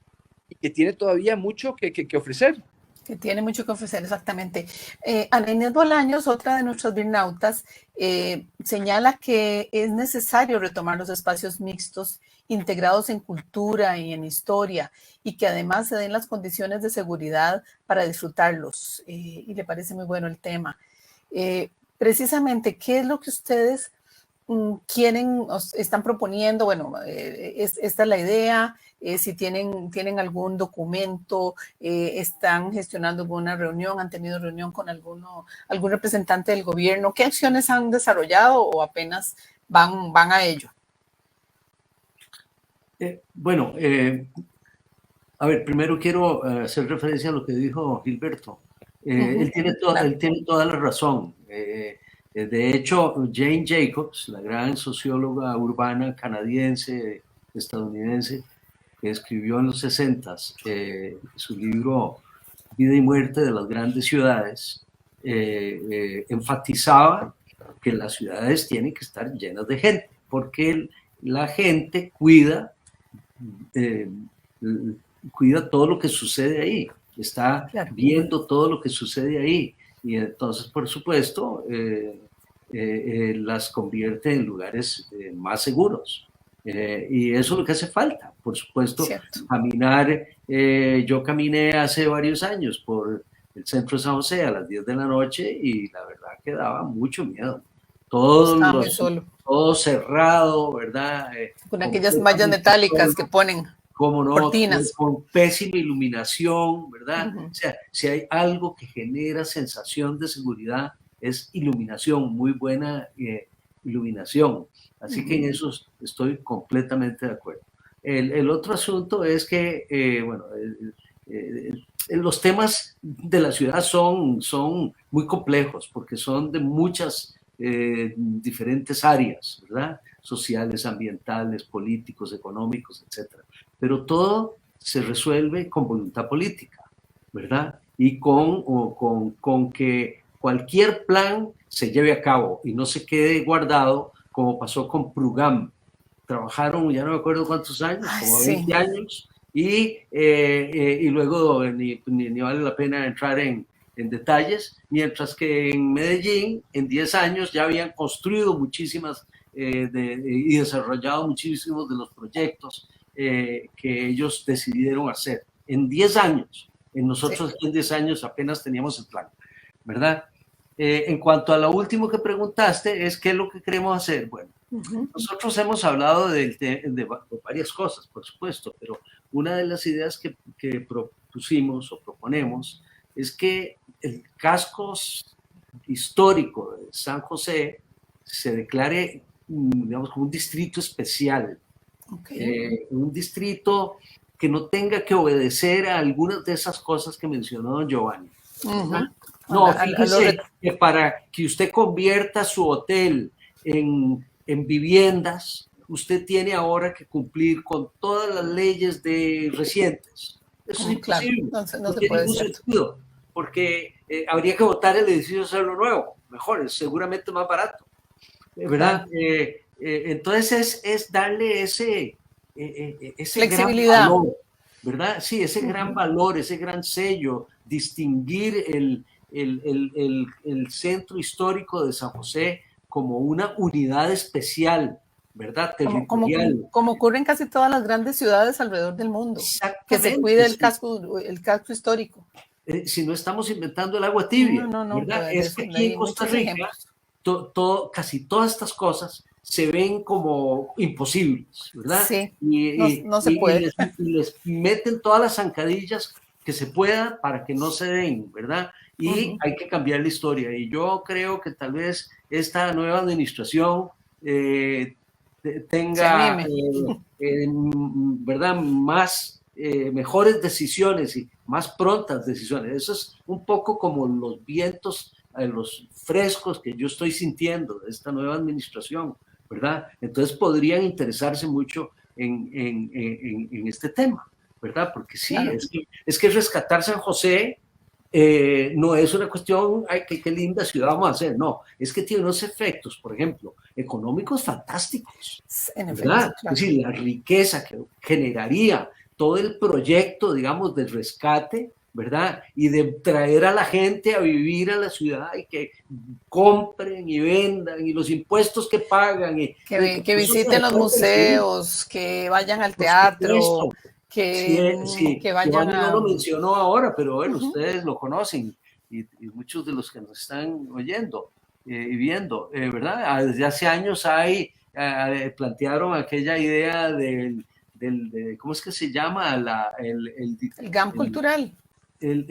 y que tiene todavía mucho que ofrecer. Que tiene mucho que ofrecer, exactamente. Ana Inés Bolaños, otra de nuestras birnautas, señala que es necesario retomar los espacios mixtos integrados en cultura y en historia y que además se den las condiciones de seguridad para disfrutarlos. Y le parece muy bueno el tema. Precisamente, ¿qué es lo que ustedes quieren, están proponiendo? Bueno, esta es la idea. Si tienen algún documento, están gestionando alguna reunión, han tenido reunión con algún representante del gobierno. ¿Qué acciones han desarrollado o apenas van a ello? A ver, primero quiero hacer referencia a lo que dijo Gilberto. Él tiene toda la razón. De hecho, Jane Jacobs, la gran socióloga urbana canadiense, estadounidense, que escribió en los 60s su libro Vida y Muerte de las Grandes Ciudades, enfatizaba que las ciudades tienen que estar llenas de gente, porque la gente cuida todo lo que sucede ahí, está viendo todo lo que sucede ahí, y entonces, por supuesto, las convierte en lugares más seguros. Y eso es lo que hace falta, por supuesto. Caminar, yo caminé hace varios años por el centro de San José a las 10 de la noche y la verdad que daba mucho miedo. Todo cerrado, ¿verdad? Con aquellas mallas metálicas que ponen. Como no, cortinas. Con pésima iluminación, ¿verdad? O sea, si hay algo que genera sensación de seguridad, es iluminación, muy buena iluminación. Así que en eso estoy completamente de acuerdo. El otro asunto es que, los temas de la ciudad son muy complejos porque son de muchas diferentes áreas, ¿verdad? Sociales, ambientales, políticos, económicos, etcétera. Pero todo se resuelve con voluntad política, ¿verdad? Y con que cualquier plan se lleve a cabo y no se quede guardado como pasó con Prugam. Trabajaron, ya no me acuerdo cuántos años, como 20 años, y luego ni vale la pena entrar en detalles, mientras que en Medellín, en 10 años, ya habían construido muchísimas y desarrollado muchísimos de los proyectos que ellos decidieron hacer. En 10 años, en nosotros en 10 años apenas teníamos el plan, ¿verdad? En cuanto a lo último que preguntaste, es qué es lo que queremos hacer. Bueno, nosotros hemos hablado de varias cosas, por supuesto, pero una de las ideas que propusimos o proponemos es que el casco histórico de San José se declare, digamos, como un distrito especial, un distrito que no tenga que obedecer a algunas de esas cosas que mencionó don Giovanni. No, fíjese que para que usted convierta su hotel en viviendas, usted tiene ahora que cumplir con todas las leyes recientes. Eso es imposible. Claro, no se puede hacer. Porque habría que botar el edificio y hacerlo nuevo. Mejor, es seguramente más barato. ¿Verdad? Entonces es darle ese flexibilidad. Gran valor, ¿verdad? Sí, ese gran valor, ese gran sello, distinguir el centro histórico de San José como una unidad especial, ¿verdad? Territorial. Como ocurre en casi todas las grandes ciudades alrededor del mundo, que se cuide el casco histórico. Si no estamos inventando el agua tibia, ¿verdad? Es que aquí en Costa Rica casi todas estas cosas se ven como imposibles, ¿verdad? Sí, no se puede. Y les meten todas las zancadillas que se pueda para que no se den, ¿verdad? Y hay que cambiar la historia. Y yo creo que tal vez esta nueva administración tenga, ¿verdad? Mejores decisiones y más prontas decisiones. Eso es un poco como los vientos, los frescos que yo estoy sintiendo de esta nueva administración, ¿verdad? Entonces podrían interesarse mucho en este tema, ¿verdad? Porque sí, claro. es que rescatar San José no es una cuestión, ay, qué linda ciudad vamos a hacer, no, es que tiene unos efectos, por ejemplo, económicos fantásticos, ¿verdad? Claro. Es decir, la riqueza que generaría todo el proyecto, digamos, del rescate, ¿verdad? Y de traer a la gente a vivir a la ciudad y que compren y vendan y los impuestos que pagan. Que visiten los museos, que vayan al teatro, que vayan a... No lo mencionó ahora, pero bueno, ustedes lo conocen y muchos de los que nos están oyendo y viendo, ¿verdad? Desde hace años plantearon aquella idea del ¿cómo es que se llama? El GAM cultural.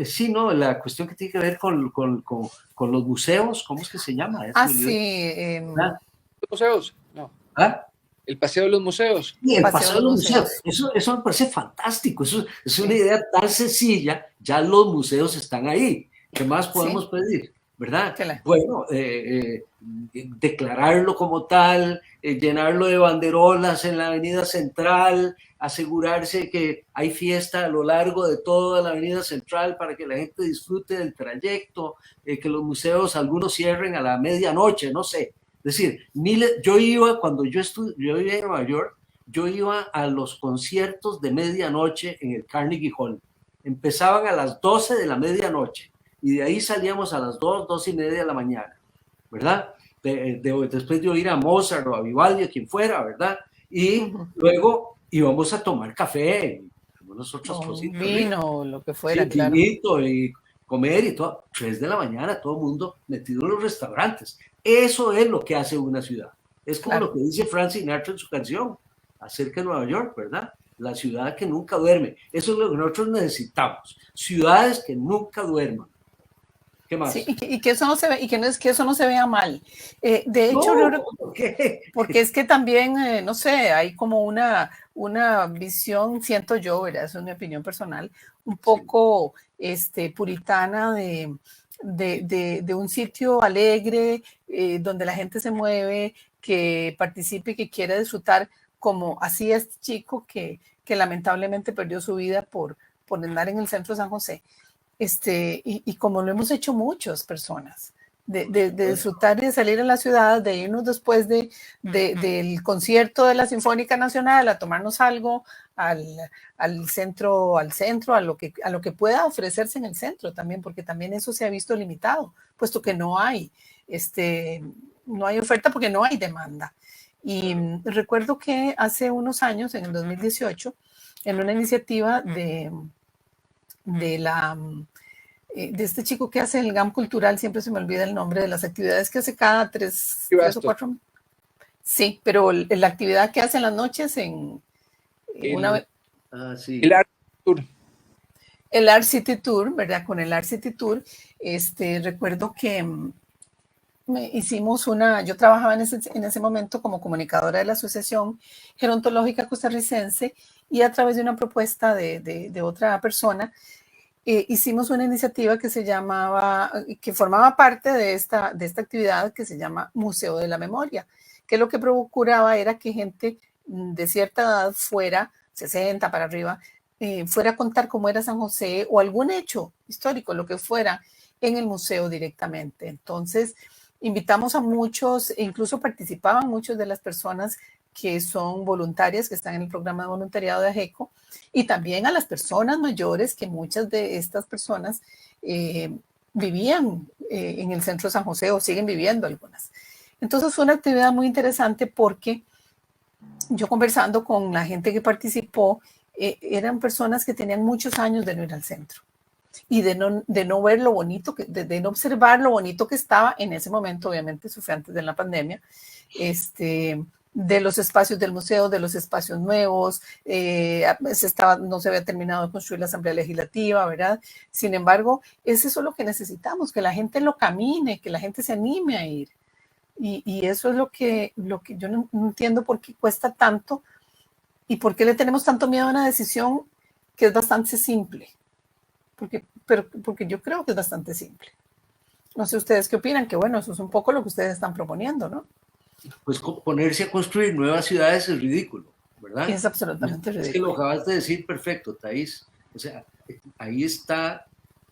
Sí, no, la cuestión que tiene que ver con los museos, ¿cómo es que se llama? Sí. ¿Los museos? No. ¿Ah? El paseo de los museos. Sí, el paseo de los museos. Eso me parece fantástico. Eso es una idea tan sencilla. Ya los museos están ahí. ¿Qué más podemos pedir? ¿Verdad? Bueno, declararlo como tal, llenarlo de banderolas en la avenida central, asegurarse que hay fiesta a lo largo de toda la avenida central para que la gente disfrute del trayecto, que los museos algunos cierren a la medianoche, no sé. Es decir, yo iba, cuando yo vivía en Nueva York, yo iba a los conciertos de medianoche en el Carnegie Hall. Empezaban a las 12 de la medianoche y de ahí salíamos a las 2:30 de la mañana, ¿verdad? Después de oír a Mozart o a Vivaldi, a quien fuera, ¿verdad? Y luego íbamos a tomar café, algunas otras cositas. Vino, lo que fuera, sí, claro. Y comer y todo. 3 de la mañana, todo el mundo metido en los restaurantes. Eso es lo que hace una ciudad. Es como lo que dice Frank Sinatra en su canción acerca de Nueva York, ¿verdad? La ciudad que nunca duerme. Eso es lo que nosotros necesitamos. Ciudades que nunca duerman. ¿Qué más? Sí, y que eso no se ve, y que no es que eso no se vea mal. De hecho, No, ¿por qué? porque es que también, no sé, hay como una visión, siento yo, ¿verdad? Eso es mi opinión personal, un poco puritana de un sitio alegre, donde la gente se mueve, que participe, que quiere disfrutar, como así este chico que lamentablemente perdió su vida por andar en el centro de San José. Y como lo hemos hecho muchas personas, de disfrutar y de salir a la ciudad, de irnos después del concierto de la Sinfónica Nacional a tomarnos algo al centro, a lo que pueda ofrecerse en el centro también, porque también eso se ha visto limitado, puesto que no hay oferta porque no hay demanda. Y recuerdo que hace unos años, en el 2018, en una iniciativa de este chico que hace el GAM Cultural, siempre se me olvida el nombre de las actividades que hace cada tres o cuatro. Sí, pero la actividad que hace en las noches sí. El Art Tour. El Art City Tour, ¿verdad? Con el Art City Tour, recuerdo que hicimos yo trabajaba en ese momento como comunicadora de la Asociación Gerontológica Costarricense, y a través de una propuesta de otra persona, hicimos una iniciativa que formaba parte de esta actividad, que se llama Museo de la Memoria, que lo que procuraba era que gente de cierta edad fuera, 60 para arriba, fuera a contar cómo era San José o algún hecho histórico, lo que fuera, en el museo directamente. Entonces, invitamos a muchos, e incluso participaban muchas de las personas que son voluntarias, que están en el programa de voluntariado de AGECO, y también a las personas mayores, que muchas de estas personas vivían en el centro de San José, o siguen viviendo algunas. Entonces fue una actividad muy interesante, porque yo, conversando con la gente que participó, eran personas que tenían muchos años de no ir al centro y de no ver lo bonito, de no observar lo bonito que estaba en ese momento. Obviamente eso fue antes de la pandemia, de los espacios del museo, de los espacios nuevos. No se había terminado de construir la Asamblea Legislativa, ¿verdad? Sin embargo, es eso lo que necesitamos, que la gente lo camine, que la gente se anime a ir. Y eso es lo que yo no entiendo, por qué cuesta tanto y por qué le tenemos tanto miedo a una decisión que es bastante simple. Porque yo creo que es bastante simple. No sé ustedes qué opinan, que bueno, eso es un poco lo que ustedes están proponiendo, ¿no? Pues ponerse a construir nuevas ciudades es ridículo, ¿verdad? Es absolutamente ridículo. Es que lo acabas de decir perfecto, Thais. O sea, ahí está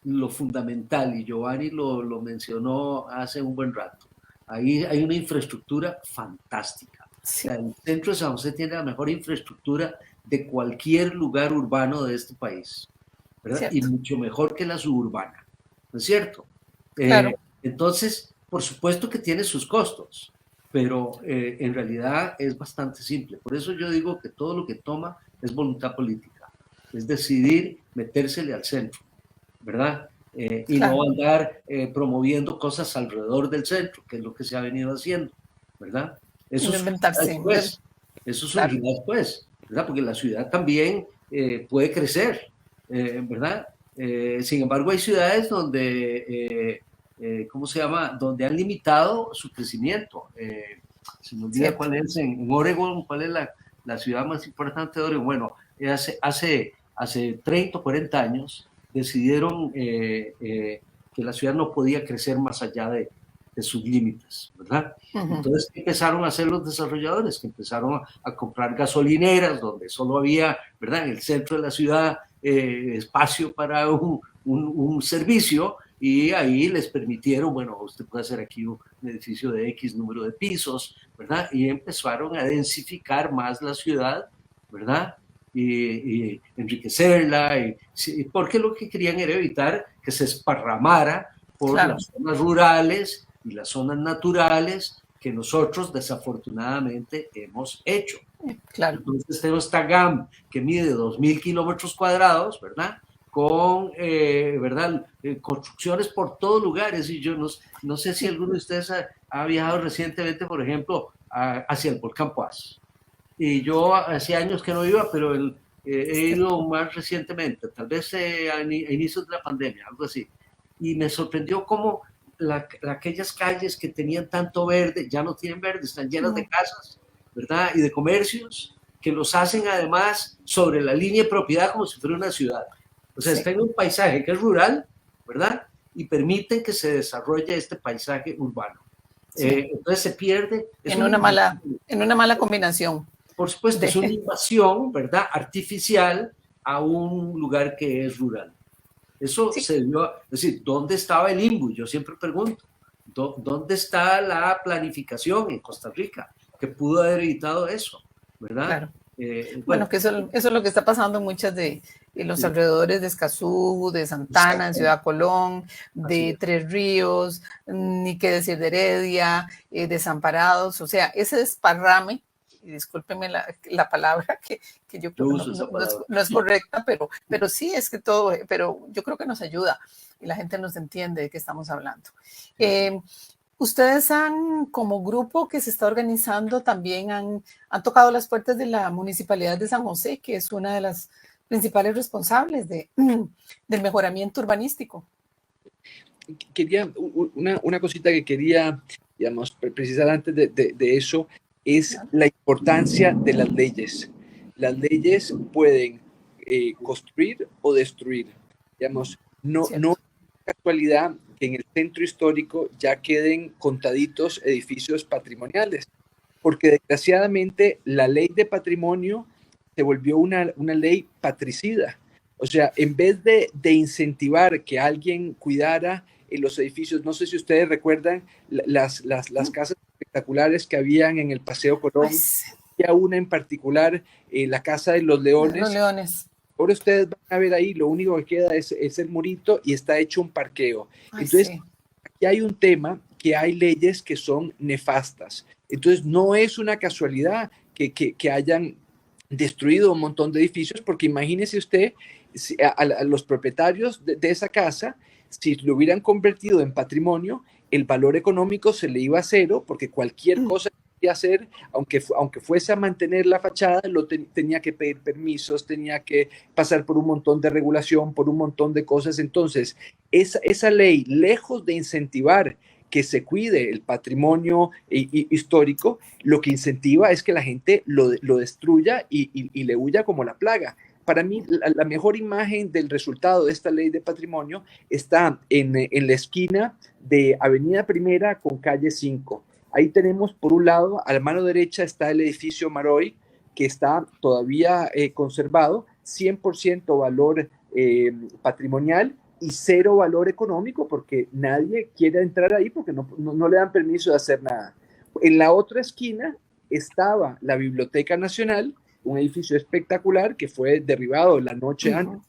lo fundamental, y Giovanni lo mencionó hace un buen rato. Ahí hay una infraestructura fantástica. Sí. O sea, el centro de San José tiene la mejor infraestructura de cualquier lugar urbano de este país, ¿verdad? Y mucho mejor que la suburbana, ¿no es cierto? Claro. Entonces, por supuesto que tiene sus costos, pero en realidad es bastante simple. Por eso yo digo que todo lo que toma es voluntad política, es decidir metérsele al centro, ¿verdad? Y claro. no andar promoviendo cosas alrededor del centro, que es lo que se ha venido haciendo, ¿verdad? Eso surgirá después, ¿verdad? Porque la ciudad también puede crecer, ¿verdad? Sin embargo, hay ciudades donde, ¿cómo se llama? Donde han limitado su crecimiento. Se me olvida cuál es en Oregon, cuál es la ciudad más importante de Oregon. Bueno, hace 30 o 40 años decidieron que la ciudad no podía crecer más allá de sus límites, ¿verdad? Entonces, ¿qué empezaron a hacer los desarrolladores? Que empezaron a comprar gasolineras donde solo había, ¿verdad?, en el centro de la ciudad espacio para un servicio, y ahí les permitieron, bueno, usted puede hacer aquí un edificio de X número de pisos, ¿verdad? Y empezaron a densificar más la ciudad, ¿verdad? Y enriquecerla, porque lo que querían era evitar que se esparramara por las zonas rurales y las zonas naturales que nosotros desafortunadamente hemos hecho. Claro. Entonces tenemos esta GAM que mide 2,000 kilómetros cuadrados, ¿verdad? Con, ¿verdad? Construcciones por todos lugares, y yo no sé si alguno de ustedes ha viajado recientemente, por ejemplo, hacia el volcán Poás. Y yo hace años que no iba, pero he ido más recientemente, tal vez a inicios de la pandemia, algo así. y me sorprendió cómo aquellas calles que tenían tanto verde, ya no tienen verde, están llenas de casas, ¿verdad? Y de comercios, que los hacen además sobre la línea de propiedad como si fuera una ciudad. O sea, está en un paisaje que es rural, ¿verdad? Y permiten que se desarrolle este paisaje urbano. Entonces se pierde. En una mala combinación. Por supuesto, es una invasión, ¿verdad? Artificial a un lugar que es rural. Eso se dio, es decir, ¿dónde estaba el INBU? Yo siempre pregunto, ¿dónde está la planificación en Costa Rica que pudo haber evitado eso? ¿Verdad? Claro. Bueno, que eso es lo que está pasando en muchas de los alrededores de Escazú, de Santana, de Ciudad Colón, de Tres Ríos, ni qué decir de Heredia, Desamparados. O sea, ese desparrame, y discúlpenme la palabra que yo creo que no es correcta, pero sí es que todo, pero yo creo que nos ayuda y la gente nos entiende de qué estamos hablando. Ustedes como grupo que se está organizando, también han tocado las puertas de la Municipalidad de San José, que es una de las principales responsables del mejoramiento urbanístico. Quería, una cosita que quería, digamos, precisar antes de eso, es la importancia de las leyes. Las leyes pueden construir o destruir. Digamos, no es casualidad que en el centro histórico ya queden contaditos edificios patrimoniales, porque desgraciadamente la ley de patrimonio se volvió una ley patricida. O sea, en vez de incentivar que alguien cuidara los edificios, no sé si ustedes recuerdan las casas espectaculares que habían en el Paseo Colón, había una en particular, la Casa de los Leones. Los Leones. Ahora ustedes van a ver ahí, lo único que queda es el murito y está hecho un parqueo. Entonces, aquí hay un tema que hay leyes que son nefastas. Entonces, no es una casualidad que hayan destruido un montón de edificios, porque imagínese usted a los propietarios de esa casa, si lo hubieran convertido en patrimonio, el valor económico se le iba a cero, porque cualquier cosa que hacer, aunque fuese a mantener la fachada, tenía que pedir permisos, tenía que pasar por un montón de regulación, por un montón de cosas. Entonces, esa ley, lejos de incentivar que se cuide el patrimonio histórico, lo que incentiva es que la gente lo destruya y le huya como la plaga. Para mí, la mejor imagen del resultado de esta ley de patrimonio está en la esquina de Avenida Primera con Calle 5. Ahí tenemos, por un lado, a la mano derecha está el edificio Maroy, que está todavía conservado, 100% valor patrimonial y 0 valor económico, porque nadie quiere entrar ahí porque no le dan permiso de hacer nada. En la otra esquina estaba la Biblioteca Nacional, un edificio espectacular que fue derribado la noche antes,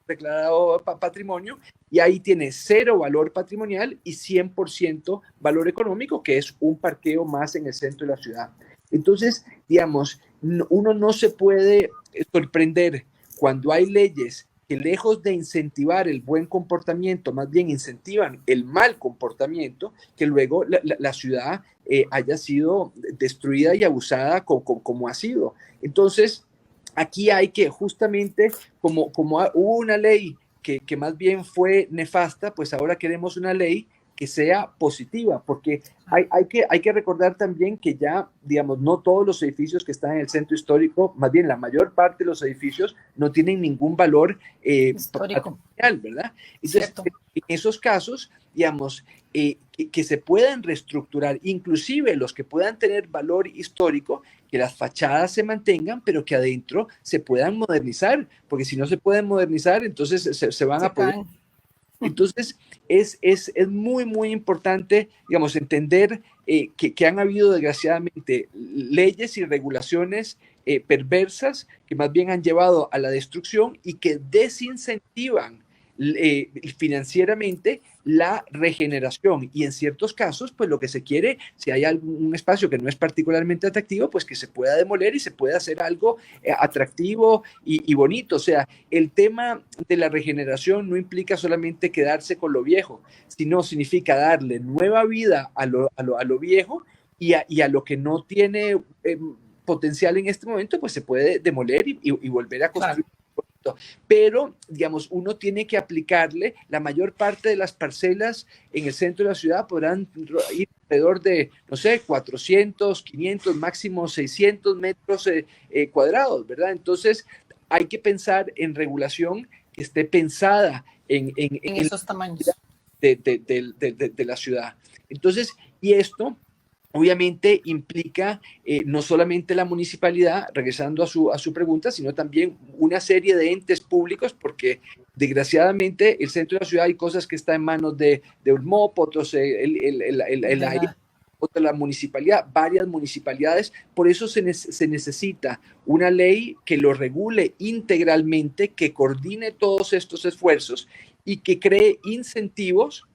declarado patrimonio, y ahí tiene 0 valor patrimonial y 100% valor económico, que es un parqueo más en el centro de la ciudad. Entonces, digamos, uno no se puede sorprender cuando hay leyes que, lejos de incentivar el buen comportamiento, más bien incentivan el mal comportamiento, que luego la ciudad haya sido destruida y abusada como ha sido. Entonces, aquí hay que justamente, como hubo una ley que más bien fue nefasta, pues ahora queremos una ley que sea positiva, porque hay que recordar también que ya, digamos, no todos los edificios que están en el centro histórico, más bien la mayor parte de los edificios no tienen ningún valor histórico, ¿verdad? Entonces, en esos casos, digamos, que se puedan reestructurar, inclusive los que puedan tener valor histórico, que las fachadas se mantengan, pero que adentro se puedan modernizar, porque si no se pueden modernizar, entonces se van a poder... Entonces, es muy, muy importante, digamos, entender que han habido, desgraciadamente, leyes y regulaciones perversas que más bien han llevado a la destrucción y que desincentivan financieramente la regeneración, y en ciertos casos pues lo que se quiere, si hay algún espacio que no es particularmente atractivo, pues que se pueda demoler y se pueda hacer algo atractivo y bonito. O sea, el tema de la regeneración no implica solamente quedarse con lo viejo, sino significa darle nueva vida a lo viejo, y a lo que no tiene potencial en este momento, pues se puede demoler y volver a construir. Claro. Pero, digamos, uno tiene que aplicarle, la mayor parte de las parcelas en el centro de la ciudad podrán ir alrededor de, no sé, 400, 500, máximo 600 metros cuadrados, ¿verdad? Entonces, hay que pensar en regulación que esté pensada en esos tamaños de la ciudad. Entonces, y esto obviamente implica no solamente la municipalidad, regresando a su pregunta, sino también una serie de entes públicos, porque desgraciadamente el centro de la ciudad hay cosas que están en manos de ULMOP, otros otra la municipalidad, varias municipalidades. Por eso se necesita una ley que lo regule integralmente, que coordine todos estos esfuerzos y que cree incentivos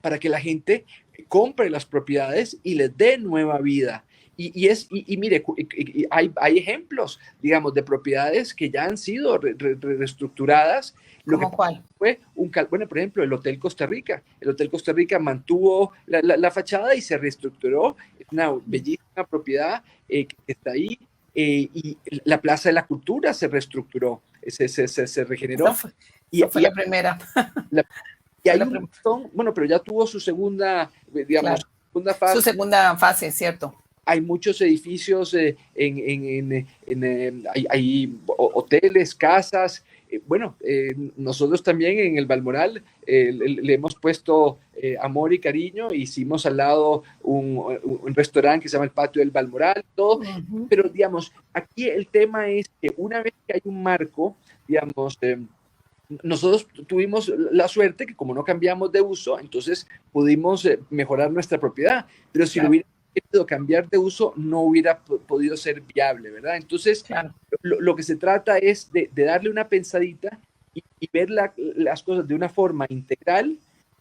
para que la gente compre las propiedades y les dé nueva vida. Y mire, hay ejemplos, digamos, de propiedades que ya han sido reestructuradas. ¿Cómo cuál? Fue bueno, por ejemplo, el Hotel Costa Rica. El Hotel Costa Rica mantuvo la fachada y se reestructuró. Es una bellísima propiedad que está ahí. Y la Plaza de la Cultura se reestructuró, se regeneró. Esa fue la primera. Y hay un montón, bueno, pero ya tuvo su segunda, digamos, claro, segunda fase. Su segunda fase, ¿cierto? Hay muchos edificios, hay hoteles, casas. Bueno, nosotros también en el Balmoral le hemos puesto amor y cariño. Hicimos al lado un restaurante que se llama el Patio del Balmoral, todo. Pero, digamos, aquí el tema es que una vez que hay un marco, digamos, nosotros tuvimos la suerte que como no cambiamos de uso, entonces pudimos mejorar nuestra propiedad, pero si lo hubiera querido cambiar de uso, no hubiera podido ser viable, ¿verdad? Entonces, lo que se trata es de darle una pensadita y ver las cosas de una forma integral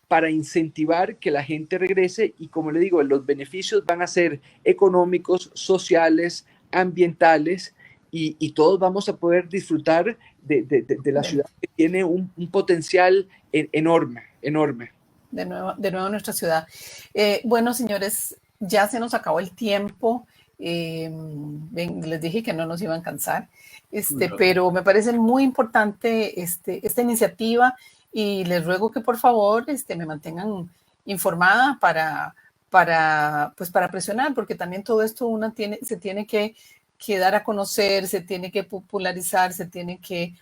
para incentivar que la gente regrese y, como le digo, los beneficios van a ser económicos, sociales, ambientales, y todos vamos a poder disfrutar de la ciudad que tiene un potencial enorme, enorme. De nuevo nuestra ciudad. Bueno, señores, ya se nos acabó el tiempo. Les dije que no nos iban a cansar, pero me parece muy importante esta iniciativa y les ruego que por favor me mantengan informada para presionar, porque también todo esto se tiene que dar a conocer, se tiene que popularizar, se tiene que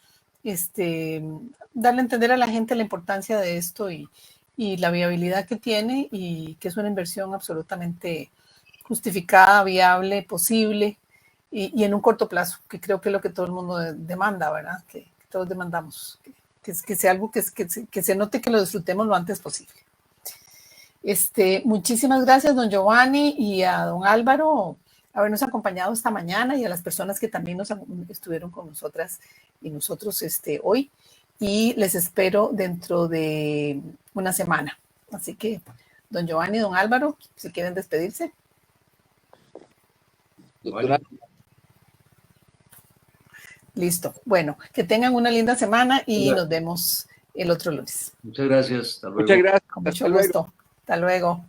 darle a entender a la gente la importancia de esto y la viabilidad que tiene y que es una inversión absolutamente justificada, viable, posible y en un corto plazo, que creo que es lo que todo el mundo demanda, ¿verdad? Que todos demandamos, que sea algo que se note, que lo disfrutemos lo antes posible. Muchísimas gracias, don Giovanni, y a don Álvaro habernos acompañado esta mañana y a las personas que también estuvieron con nosotras y nosotros hoy, y les espero dentro de una semana. Así que, don Giovanni y don Álvaro, si quieren despedirse. Doctora. Listo. Bueno, que tengan una linda semana y nos vemos el otro lunes. Muchas gracias. Hasta luego. Muchas gracias. Con mucho gusto. Hasta luego.